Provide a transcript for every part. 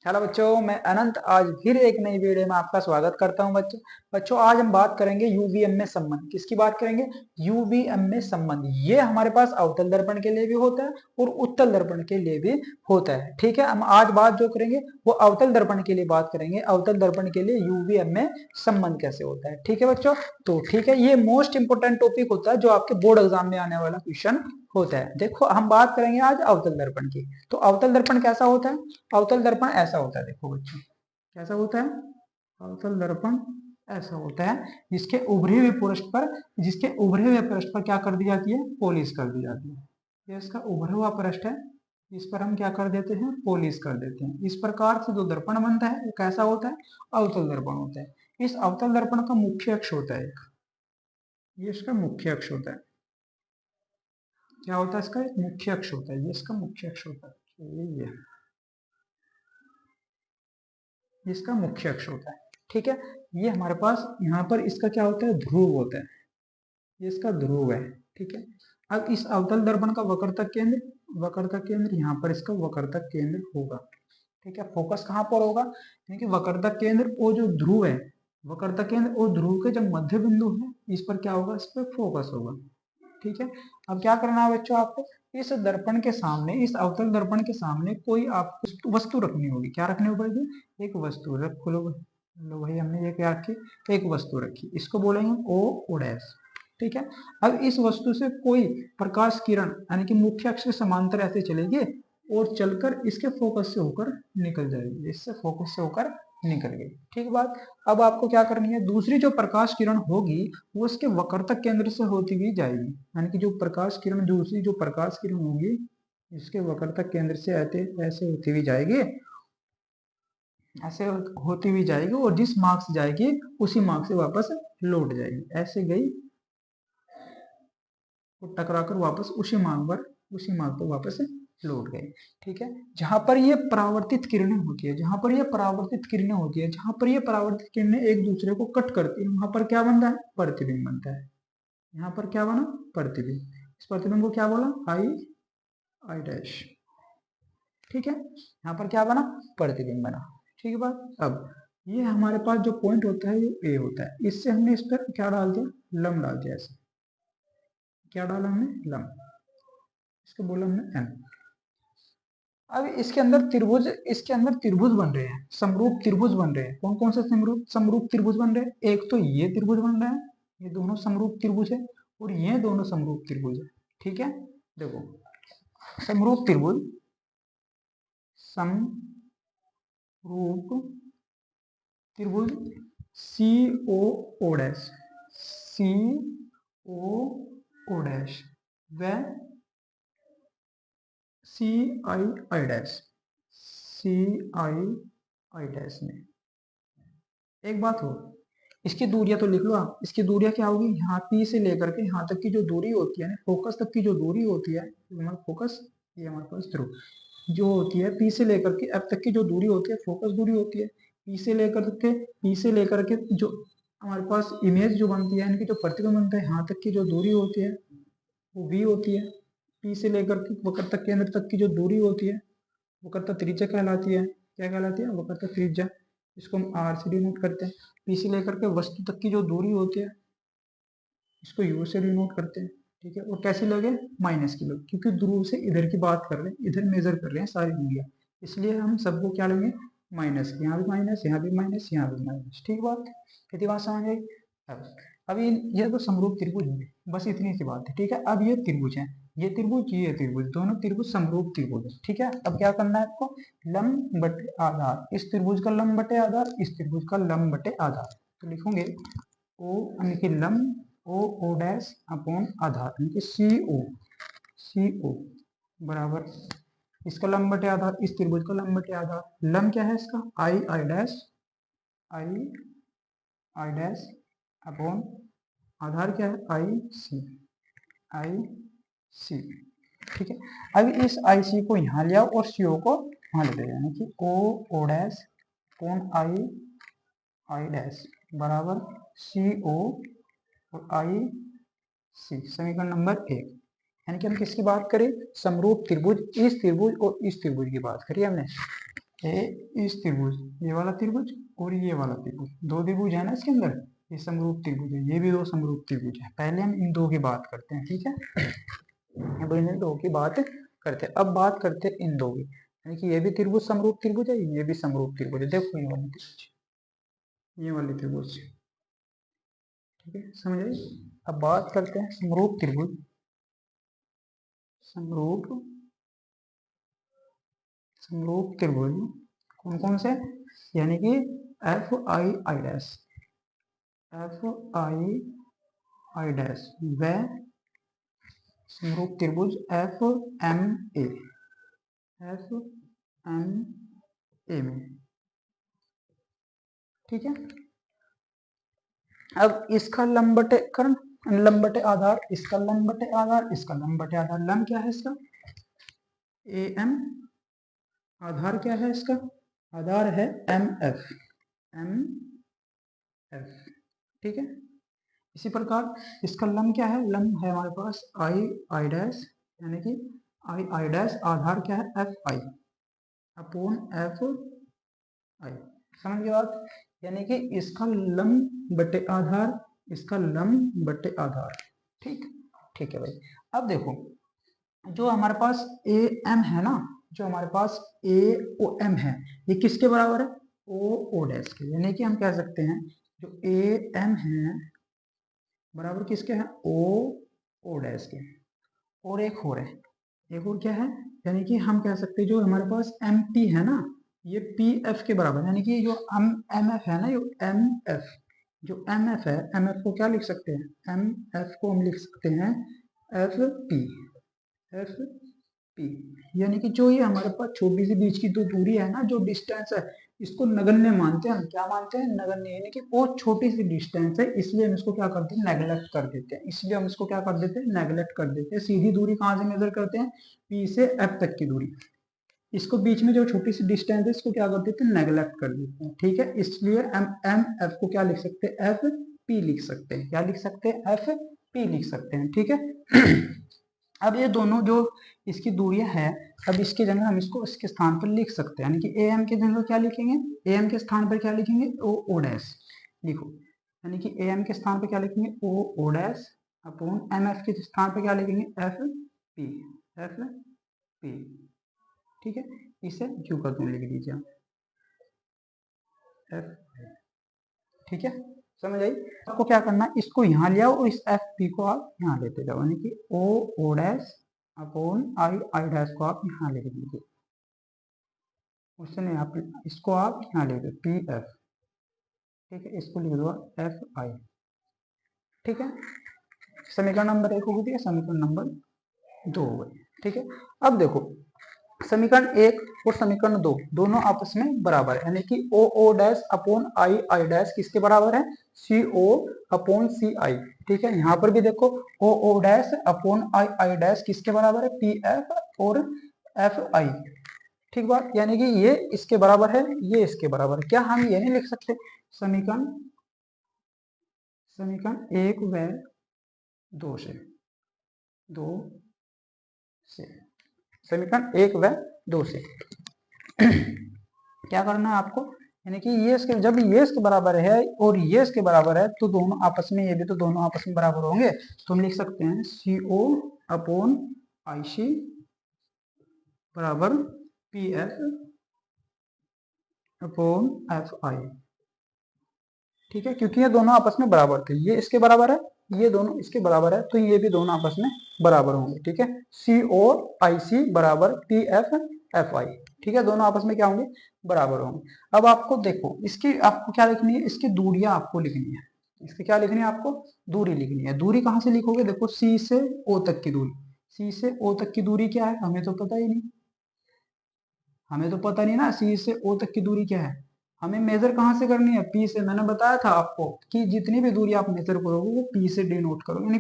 Hello बच्चों, मैं अनंत आज फिर एक नई वीडियो में आपका स्वागत करता हूं। बच्चों आज हम बात करेंगे यूवीएम में संबंध। किसकी बात करेंगे? यूवीएम में संबंध। ये हमारे पास अवतल दर्पण के लिए भी होता है और उत्तल दर्पण के लिए भी होता है। ठीक है, हम आज बात जो करेंगे वो अवतल दर्पण के लिए बात करेंगे। अवतल दर्पण के लिए यूवीएम में संबंध कैसे होता है। ठीक है बच्चों, तो ठीक है, ये मोस्ट इंपोर्टेंट टॉपिक होता है जो आपके बोर्ड एग्जाम में आने वाला क्वेश्चन होता है। देखो हम बात करेंगे आज अवतल दर्पण की। तो अवतल दर्पण कैसा होता है? अवतल दर्पण ऐसा होता है, देखो बच्चों कैसा होता है। अवतल दर्पण ऐसा होता है जिसके उभरे हुए पृष्ठ पर क्या कर दी जाती है? पॉलिश कर दी जाती है। ये इसका उभरा हुआ पृष्ठ है, इस पर हम क्या कर देते हैं? पॉलिश कर देते हैं। इस प्रकार से जो दर्पण बनता है वो कैसा होता है? अवतल दर्पण होता है। इस अवतल दर्पण का मुख्य अक्ष होता है एक, ये इसका मुख्य अक्ष होता है। क्या होता है? इसका एक मुख्य अक्ष होता है, ये इसका मुख्य अक्ष होता है। ये इसका मुख्य अक्ष होता है। ठीक है, ये हमारे पास यहाँ पर इसका क्या होता है? ध्रुव होता है, ये इसका ध्रुव है। ठीक है, अब इस अवतल दर्पण का वक्रता केंद्र यहाँ पर इसका वक्रता केंद्र होगा। ठीक है, फोकस कहाँ पर होगा? क्योंकि वक्रता केंद्र वो जो ध्रुव है, वक्रता केंद्र और ध्रुव के जो मध्य बिंदु है इस पर क्या होगा? इस पर फोकस होगा। ठीक है, अब क्या करना है बच्चों आपको? इस दर्पण के सामने, इस अवतल दर्पण के सामने कोई आपको वस्तु रखनी होगी। क्या रखनी होगी? एक वस्तु रखो। लो भाई, हमने ये क्या रखी? एक वस्तु रखी, इसको बोलेंगे ओ डैश। ठीक है, अब इस वस्तु से कोई प्रकाश किरण यानी कि मुख्य अक्ष के समांतर ऐसे चलेगी और चलकर इसके फोकस से होकर निकल जाएगी, इससे फोकस से होकर निकल गई। ठीक बात। अब आपको क्या करनी है? दूसरी जो प्रकाश किरण होगी वो उसके वक्रतक केंद्र से होती हुई जाएगी, यानी कि जो प्रकाश किरण, दूसरी जो प्रकाश किरण होगी इसके वक्रतक केंद्र से ऐसे ऐसे होती हुई जाएगी, ऐसे होती हुई जाएगी और जिस मार्ग से जाएगी उसी मार्ग से वापस लौट जाएगी। ऐसे गई और टकराकर वापस उसी मार्ग पर वापस लौट गए। ठीक है, जहां पर ये परावर्तित किरणें होती है, जहां पर ये परावर्तित किरणें होती है, जहां पर ये परावर्तित किरणें एक दूसरे को कट करती है, वहां पर क्या बनता है? प्रतिबिंब बनता है। यहाँ पर क्या बना? प्रतिबिंब। इस प्रतिबिंब को क्या बोला? आई आई डैश। ठीक है, यहाँ पर क्या बना? प्रतिबिंब बना। ठीक है बात। अब ये हमारे पास जो पॉइंट होता है ये ए होता है, इससे हमने इस पर क्या डाल दिया? लम डाल दिया। ऐसे क्या डाला हमने? लम। इसको बोला हमने एम। अब इसके अंदर त्रिभुज बन रहे हैं, समरूप त्रिभुज बन रहे हैं। कौन कौन से समरूप त्रिभुज बन रहे हैं? एक तो ये त्रिभुज बन रहा है, ये दोनों समरूप त्रिभुज है, और ये दोनों समरूप त्रिभुज है। ठीक है, देखो समरूप त्रिभुज, समरूप त्रिभुज सी ओ ओ डैश, सी ओ डैश व सी आई I dash, C I I dash में एक बात हो, इसकी दूरियां तो लिख लो आप। इसकी दूरियां क्या होगी? यहाँ पी से लेकर के यहाँ तक की जो दूरी होती है ना, फोकस तक की जो दूरी होती है, हमारा फोकस, ये हमारे पास ध्रुव जो होती है, पी से लेकर के एफ तक की जो दूरी होती है फोकस दूरी होती है। पी से लेकर के जो हमारे पास इमेज जो बनती है, यानी कि जो प्रतिबिंब बनता है, यहाँ तक की जो दूरी होती है वो वी होती है। पी से लेकर के वक्रता केंद्र तक की जो दूरी होती है वक्रता त्रिज्या कहलाती है। क्या कहलाती है? वक्रता त्रिज्या। इसको हम आर से डिनोट करते हैं। पी से लेकर के वस्तु तक की जो दूरी होती है इसको यू से डिनोट करते हैं। ठीक है, और कैसे लगे? माइनस की लगे, क्योंकि ध्रुव से इधर की बात कर रहे हैं, इधर मेजर कर रहे हैं सारी दूरियां, इसलिए हम सबको क्या लेंगे? माइनस। यहाँ भी माइनस, यहाँ भी माइनस, यहाँ भी माइनस। ठीक बात, कितनी बात समझ आई? अब ये तो समरूप त्रिभुज है, बस इतनी सी बात है। ठीक है, अब ये त्रिभुज है, ये त्रिभुज, दोनों त्रिभुज समरूप त्रिभुज है। ठीक है, अब क्या करना है आपको? लंब बटे आधार, इस त्रिभुज का लंब बटे आधार, इस त्रिभुज का लंब बटे आधार। तो लिखोगे ओ यानी कि लंब, ओ डैश अपॉन आधार, यानी कि सी ओ बराबर इसका लंब बटे आधार, इस त्रिभुज का लंब बटे आधार। लंब क्या है इसका? I I dash, I I dash upon आधार क्या है? आई सी, आई सी। ठीक है, अब इस आई सी को यहाँ ले आओ और सी ओ को वहां ले जाओ, यानी कि O dash upon I I dash बराबर सी ओ और आई सी। समीकरण नंबर 1। यानी कि हम किसकी बात करें? समरूप त्रिभुज, इस त्रिभुज और इस त्रिभुज की बात करी हमने। ए इस त्रिभुज, ये वाला त्रिभुज और ये वाला त्रिभुज, दो त्रिभुज है ना इसके अंदर, ये समरूप त्रिभुज है, ये भी दो समरूप त्रिभुज है। पहले हम इन दो की बात करते हैं, ठीक है, इन दो की बात करते हैं। अब बात करते हैं इन दो की, यानी कि ये भी त्रिभुज समरूप त्रिभुज है, ये भी समरूप त्रिभुज है। देखो ये वाली त्रिभुज, ये वाली त्रिभुज, ठीक है, समझ आए। अब बात करते हैं समरूप त्रिभुज, समरूप समरूप त्रिभुज कौन कौन से, यानी कि F I I dash, F I I dash व समरूप त्रिभुज F M A, F M A में, ठीक है। अब इसका लंबटेकरण, लंबटे आधार, इसका लंबटे आधार, इसका लंबटे आधार, लंब क्या है इसका, ए एम, आधार क्या है इसका, आधार है एम एफ, एम एफ, ठीक है। इसी प्रकार इसका लंब क्या है, लंब है हमारे पास आई आई डैश, यानी कि आई आई डैश, आधार क्या है F I upon F I, समझ गए बात। यानी कि इसका लंब बटे आधार, इसका लंब बटे आधार, ठीक, ठीक है भाई। अब देखो जो हमारे पास ए एम है ना, जो हमारे पास ए ओ एम है, ये किसके बराबर है, ओ ओ डैश के, यानी कि हम कह सकते हैं जो ए एम है बराबर किसके है, ओ ओ डैश के। और एक और है, एक और क्या है, यानी कि हम कह सकते हैं जो हमारे पास एम पी है ना, ये पी एफ के बराबर, यानी कि जो एम एफ है ना, जो एम एफ, जो एम एफ है, एम एफ को क्या लिख सकते हैं, एम एफ को हम लिख सकते हैं एफ पी, एफ पी, यानी कि जो ये हमारे पास छोटी सी बीच की जो दूरी है ना, जो डिस्टेंस है, इसको नगण्य मानते हैं हम, क्या मानते हैं, नगण्य, यानी कि बहुत छोटी सी डिस्टेंस है, इसलिए हम इसको क्या करते हैं, नेगलेक्ट कर देते हैं, इसलिए हम इसको क्या कर देते हैं, नेगलेक्ट कर देते हैं। सीधी दूरी कहाँ से मेजर करते हैं, पी से एफ तक की दूरी, इसको बीच में जो छोटी सी डिस्टेंस है इसको क्या कर देते हैं, नेगलेक्ट कर देते हैं, ठीक है। इसलिए एम एम एफ को क्या लिख सकते हैं, एफ पी लिख सकते हैं, क्या लिख सकते हैं, एफ पी लिख सकते हैं, ठीक है। अब ये दोनों जो इसकी दूरियां है, अब इसके जगह हम इसको इसके स्थान पर लिख सकते हैं, यानी कि ए एम के जगह क्या लिखेंगे, ए एम के स्थान पर क्या लिखेंगे, ओ ओ डैश लिखो, यानी कि ए एम के स्थान पर क्या लिखेंगे, O O dash upon M F के स्थान पर क्या लिखेंगे, एफ पी, एफ पी, ठीक है। इसे क्यू कर दूं, लिख दीजिए एफ, ठीक है, समझ आई। आपको क्या करना है, इसको यहाँ ले आओ और इस एफ पी को आप यहाँ लेते जाओ, यानी कि O O dash upon I I dash को आप यहाँ ले लीजिए, उसने आप इसको आप यहाँ ले लो पी एफ, ठीक है, इसको लिख दो एफ आई, ठीक है। समीकरण नंबर 1 हो गई, समीकरण नंबर 2 हो गई, ठीक है। अब देखो समीकरण 1 और समीकरण 2 दोनों आपस में बराबर है, यानी कि O O dash upon I I dash किसके बराबर है, सी ओ अपॉन सी आई, ठीक है। यहाँ पर भी देखो O O dash upon I I dash किसके बराबर है, पी एफ और एफ आई, ठीक बात, यानी कि ये इसके बराबर है, ये इसके बराबर है। क्या हम ये नहीं लिख सकते, समीकरण समीकरण 1 व 2 से, 2 से, समीकरण 1 व 2 से क्या करना है आपको, यानी कि ये इसके, जब ये इसके बराबर है और ये इसके बराबर है तो दोनों आपस में, ये भी तो दोनों आपस में बराबर होंगे, तो हम लिख सकते हैं सी ओ अपॉन आई सी बराबर P F upon F I, ठीक है, क्योंकि ये दोनों आपस में बराबर थे, ये इसके बराबर है, ये दोनों इसके बराबर है, तो ये भी दोनों आपस में बराबर होंगे, ठीक है। सी ओ आई सी बराबर पी एफ एफ आई, ठीक है, दोनों आपस में क्या होंगे, बराबर होंगे। अब आपको देखो इसकी आपको क्या लिखनी है, इसकी दूरियां आपको लिखनी है, इसकी क्या लिखनी है आपको, दूरी लिखनी है। दूरी कहाँ से लिखोगे, देखो सी से ओ तक की दूरी, सी से ओ तक की दूरी क्या है, हमें तो पता ही नहीं, हमें तो पता नहीं ना सी से ओ तक की दूरी क्या है, हमें मेजर कहाँ से करनी है, पी से। मैंने बताया था आपको कि जितनी भी दूरी आप मेजर करोगे वो पी से डिनोट करो, यानी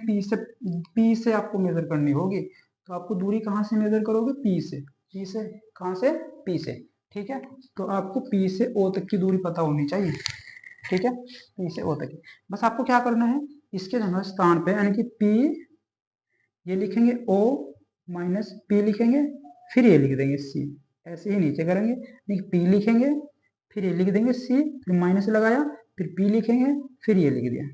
पी से आपको मेजर करनी होगी, तो आपको दूरी कहाँ से मेजर करोगे, पी से, पी से कहाँ से, पी से, ठीक है। तो आपको पी से ओ तक की दूरी पता होनी चाहिए, ठीक है, पी से ओ तक की। बस आपको क्या करना है, इसके जगह स्थान पे, यानी कि पी ये लिखेंगे, ओ माइनस पी लिखेंगे, फिर ये लिख देंगे सी, ऐसे ही नीचे करेंगे, नहीं पी लिखेंगे, फिर ये लिख देंगे सी, फिर माइनस लगाया, फिर पी लिखेंगे, फिर ये लिख दिया।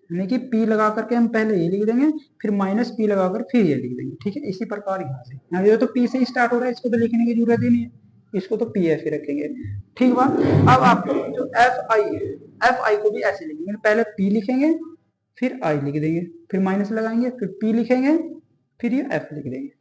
यानी कि पी लगा करके हम पहले ये लिख देंगे, फिर माइनस पी लगाकर फिर ये लिख देंगे। ठीक है, इसी प्रकार यहाँ से, यहाँ ये तो पी से ही स्टार्ट हो रहा है, इसको तो लिखने की जरूरत ही नहीं है, इसको तो पी एफ ही रखेंगे। ठीक बात। अब आपको जो एफ आई है, एफ आई को भी ऐसे लिखेंगे, पहले पी लिखेंगे, फिर आई लिख देंगे, फिर माइनस लगाएंगे, फिर पी लिखेंगे, फिर ये एफ लिख देंगे।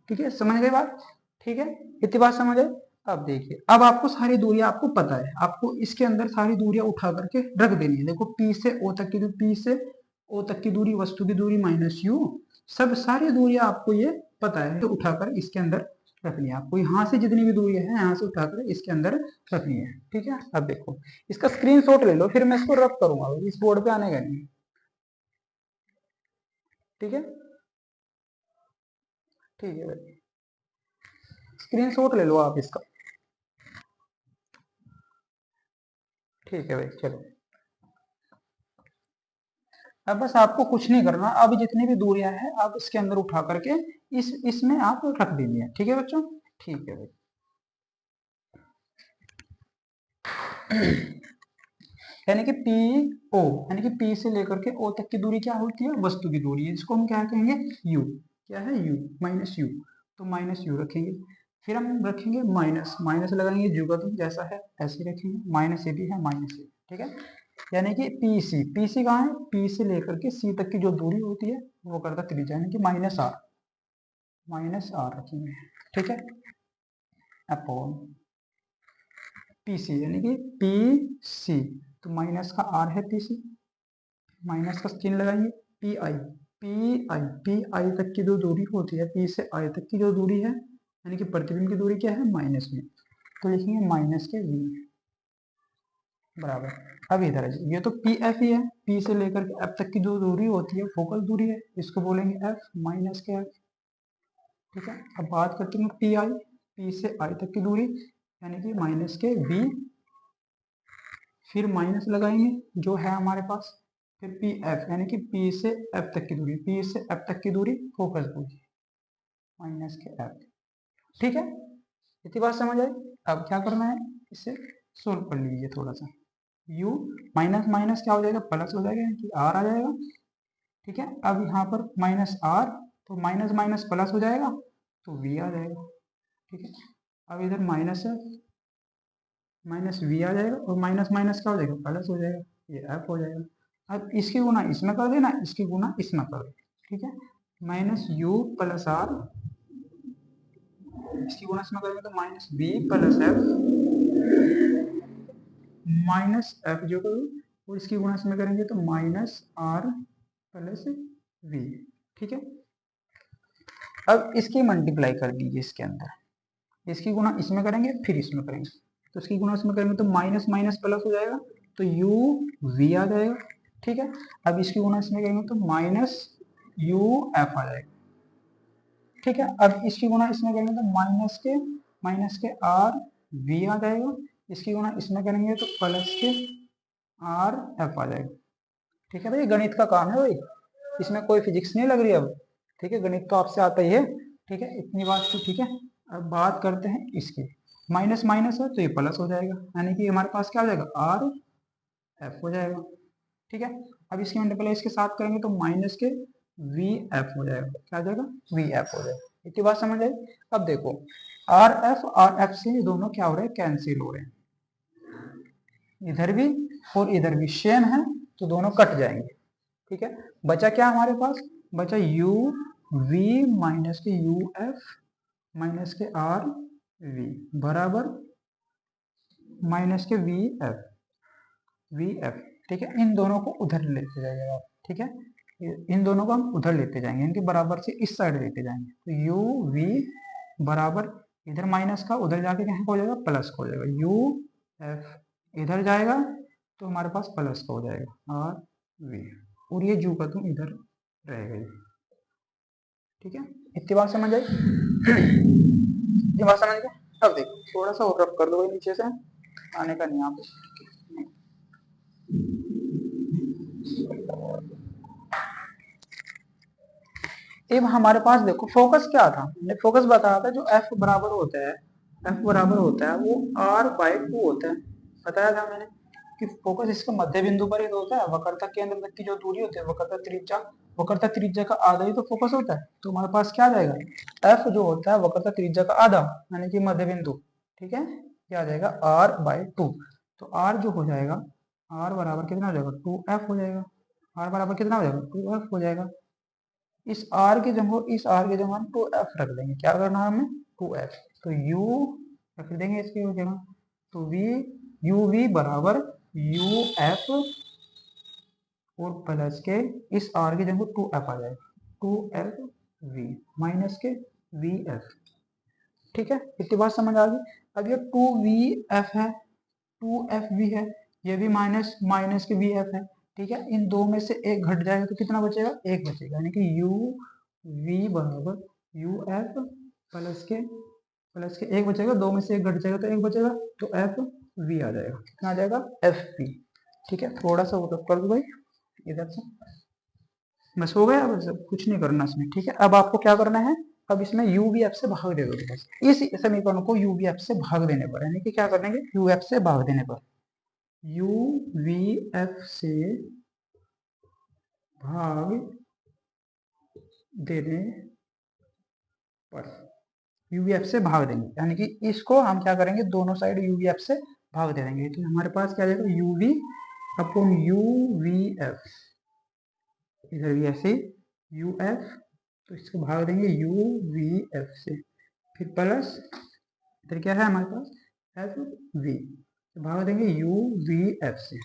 ठीक है, समझ गए बात? ठीक है, इतनी बात समझ आए? अब देखिए, अब आपको सारी दूरियां आपको पता है, आपको इसके अंदर सारी दूरियां उठा करके रख देनी है। देखो पी से ओ तक की दूरी, पी से ओ तक की दूरी, वस्तु की दूरी माइनस यू, सब सारी दूरियां आपको ये पता है, तो उठाकर इसके अंदर रखनी है। आपको यहाँ से जितनी भी दूरी है यहाँ से उठाकर इसके अंदर रखनी है। ठीक है, अब देखो इसका स्क्रीनशॉट ले लो, फिर मैं इसको रब करूंगा, इस बोर्ड पे आने का नहीं। ठीक है, ठीक है भाई, स्क्रीनशॉट ले लो आप इसका। ठीक है भाई, चलो अब बस आपको कुछ नहीं करना, अब जितनी भी दूरियां हैं आप इसके अंदर उठा करके इसमें आप रख दीजिए। ठीक है बच्चों, ठीक है भाई। यानी कि पी ओ, यानी कि पी से लेकर के ओ तक की दूरी क्या होती है? वस्तु की दूरी है, इसको हम क्या कहेंगे? यू। क्या है? You, minus you. तो माइनस यू रखेंगे, फिर हम रखेंगे माइनस, माइनस लगाएंगे, यू का तो जैसा है ऐसे ही रखेंगे, माइनस ए भी है, माइनस ए। ठीक है, यानी कि पी सी, पी सी कहाँ है? पी से लेकर के सी तक की जो दूरी होती है वो करता त्रिज्या, यानी कि माइनस आर, माइनस आर रखेंगे। ठीक है, अपॉन पी सी, यानी कि पी सी, तो माइनस का आर है पी सी, माइनस का चिन्ह लगाएंगे, P I, P I, P I तक की जो दूरी होती है, पी से आई तक की जो दूरी है, यानी कि प्रतिबिंब की दूरी क्या है? माइनस में, तो लिखेंगे माइनस के वी बराबर। अब इधर ये तो पी एफ ही है, पी से लेकर के एफ तक की जो दूरी होती है फोकल दूरी है, इसको बोलेंगे एफ, माइनस के एफ। ठीक है, अब बात करते हैं पी आई, पी से आई तक की दूरी, यानी कि माइनस के वी, फिर माइनस लगाएंगे जो है हमारे पास, फिर पी एफ, यानी कि पी से एफ तक की दूरी, पी से एफ तक की दूरी फोकस दूरी, माइनस के एफ। ठीक है, इतनी बात समझ आई? अब क्या करना है, इसे सोल्व कर लीजिए थोड़ा सा। u माइनस माइनस क्या हो जाएगा? प्लस हो जाएगा, यानी कि r आ जाएगा। ठीक है, अब यहाँ पर माइनस r, तो माइनस माइनस प्लस हो जाएगा, तो v आ जाएगा। ठीक है, अब इधर माइनस है, माइनस वी आ जाएगा, और माइनस माइनस क्या हो जाएगा? प्लस हो जाएगा, ये एफ हो जाएगा। अब इसकी गुना इसमें कर देना, इसकी गुना इसमें कर देना। ठीक है, माइनस यू प्लस आर, इसकी गुना इसमें करेंगे तो minus B plus F, minus F जो करूँ, और इसकी गुना इसमें करेंगे तो माइनस आर प्लस वी। ठीक है, अब इसकी मल्टीप्लाई कर दीजिए इसके अंदर, इसकी गुना इसमें करेंगे, फिर इसमें करेंगे, तो इसकी गुना इसमें करेंगे तो माइनस माइनस प्लस हो जाएगा, तो यू वी आ जाएगा। ठीक है, अब इसकी गुना इसमें करेंगे तो माइनस यू एफ आ जाएगा। ठीक है, अब इसकी गुना इसमें करेंगे तो माइनस के आर वी आ जाएगा, इसकी गुना इसमें करेंगे तो प्लस के आर एफ आ जाएगा। ठीक है भाई, गणित का काम है भाई, इसमें कोई फिजिक्स नहीं लग रही अब। ठीक है, गणित तो आपसे आता ही है। ठीक है, इतनी बात थी। ठीक है, अब बात करते हैं इसकी, माइनस माइनस है तो ये प्लस हो जाएगा, यानी कि हमारे पास क्या हो जाएगा? आर एफ हो जाएगा। ठीक है, अब इसकी मल्टीप्लाई इसके साथ करेंगे तो माइनस के वी एफ हो जाएगा। क्या हो जाएगा? वी एफ हो जाएगा। इतनी बात समझ आई? अब देखो आर एफ से ये दोनों क्या हो रहे हैं? कैंसिल हो रहे हैं, इधर भी और इधर भी सेम है, तो दोनों कट जाएंगे। ठीक है, बचा क्या हमारे पास? बचा यू वी माइनस के यू एफ माइनस के आर वी बराबर माइनस के वी एफ। ठीक है, इन दोनों को उधर लेते जाइए आप। ठीक है, इन दोनों को हम उधर लेते जाएंगे, इनके बराबर से इस साइड लेते जाएंगे, तो यू वी बराबर, इधर माइनस का उधर जाके क्या हो जाएगा? प्लस का हो जाएगा, यू एफ इधर जाएगा तो हमारे पास प्लस का हो जाएगा आर वी, और ये जू का तुम इधर रहेगा ये। ठीक है, इतनी बात समझ आई? ये बात समझ गए? अब देखो थोड़ा सा और रब कर दो नीचे से, आने का नहीं यहाँ पे। अब हमारे पास देखो फोकस क्या था, हमने फोकस बताया था जो एफ बराबर होता है एफ बराबर होता है वो r/2 होता है। बताया था मैंने कि फोकस इसका मध्य बिंदु पर ही तो होता है, वक्रता केंद्र तक की जो दूरी होती है वक्रता त्रिज्या का आधा ही तो फोकस होता है। तो हमारे पास क्या आ जाएगा, एफ जो होता है वक्रता त्रिज्या का आधा यानी कि मध्य बिंदु। ठीक है, क्या आ जाएगा r/2। तो r जो हो जाएगा, r बराबर कितना हो जाएगा 2f हो जाएगा। r बराबर कितना हो जाएगा 2f हो जाएगा। इस r की जगह हम 2f रख देंगे। क्या करना है हमें 2f, तो u रख देंगे इसकी जगह। तो v uv बराबर uf और प्लस के इस r की जगह 2f आ जाएगा, 2f v माइनस के vf। ठीक है, इतनी बात समझ आ गई। अब ये 2vf है 2fv है, ये भी माइनस माइनस के vf है। ठीक है, इन दो में से एक घट जाएगा तो कितना बचेगा, एक बचेगा, यानी कि u v बराबर uf प्लस के एक बचेगा, दो में से एक घट जाएगा तो एक बचेगा, तो एफ वी आ जाएगा। कितना आ जाएगा एफ पी। ठीक है, थोड़ा सा वो कर दो भाई इधर से, बस हो गया। बस कुछ नहीं करना इसमें। ठीक है, अब आपको क्या करना है, अब इसमें यू वी एफ से भाग दे दो बस। इस समीकरण को यू वी एफ से भाग देने पर, यानी कि क्या करेंगे यू एफ से भाग देने पर, यू वी एफ से भाग देने पर, यूवीएफ से भाग देंगे, यानी कि इसको हम क्या करेंगे दोनों साइड यूवीएफ से भाग दे देंगे। तो हमारे पास क्या जाएगा यूवी अपॉन यूवीएफ, इधर भी ऐसे यूएफ, तो इसको भाग देंगे यूवीएफ से, फिर प्लस इधर क्या है हमारे पास एफ वी, तो भाग देंगे यूवीएफ से।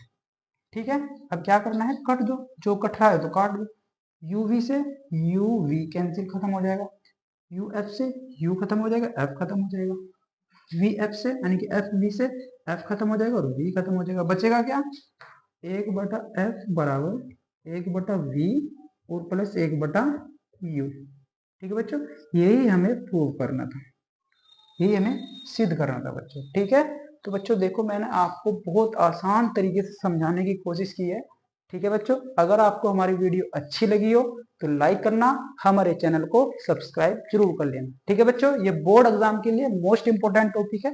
ठीक है, अब क्या करना है कट दो, जो कट रहा है तो काट दो। यूवी से यूवी कैंसिल, खत्म हो जाएगा। यू एफ से यू खत्म हो जाएगा, एफ खत्म हो जाएगा। वी एफ से यानी कि एफ वी से एफ खत्म हो जाएगा और वी खत्म हो जाएगा। बचेगा क्या, एक बटा एफ बराबर एक बटा वी और प्लस एक बटा यू। ठीक है बच्चों, यही हमें प्रूव करना था, यही हमें सिद्ध करना था बच्चों। ठीक है, तो बच्चों देखो मैंने आपको बहुत आसान तरीके से समझाने की कोशिश की है। ठीक है बच्चों, अगर आपको हमारी वीडियो अच्छी लगी हो तो लाइक करना, हमारे चैनल को सब्सक्राइब जरूर कर लेना। ठीक है बच्चों, ये बोर्ड एग्जाम के लिए मोस्ट इंपोर्टेंट टॉपिक है।